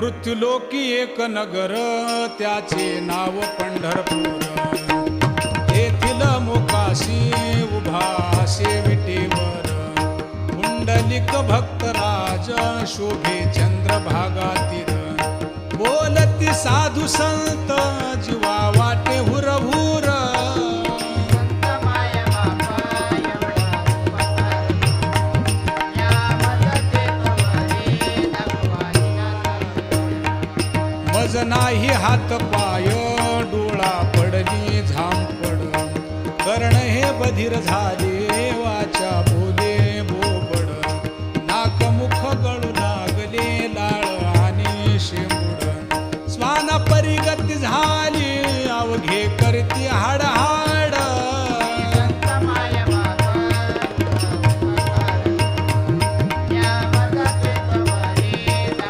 मृत्युलोकी एक नगर त्याचे नाव पंढरपूर. येथील मोकाशी उभा विटेवर पुंडलिक भक्तराज शोभे चंद्रभागातील. बोलती साधू संत जीवा वाटे हुरहुर. मज नाही हात पाय डोळा पडली झांपड. कर्ण हे बधीर झाले वाचा बोले बोबड. नाक मुख गळू लागले लाळ आणि शेंबूड. स्वाना परिगती झाली अवघे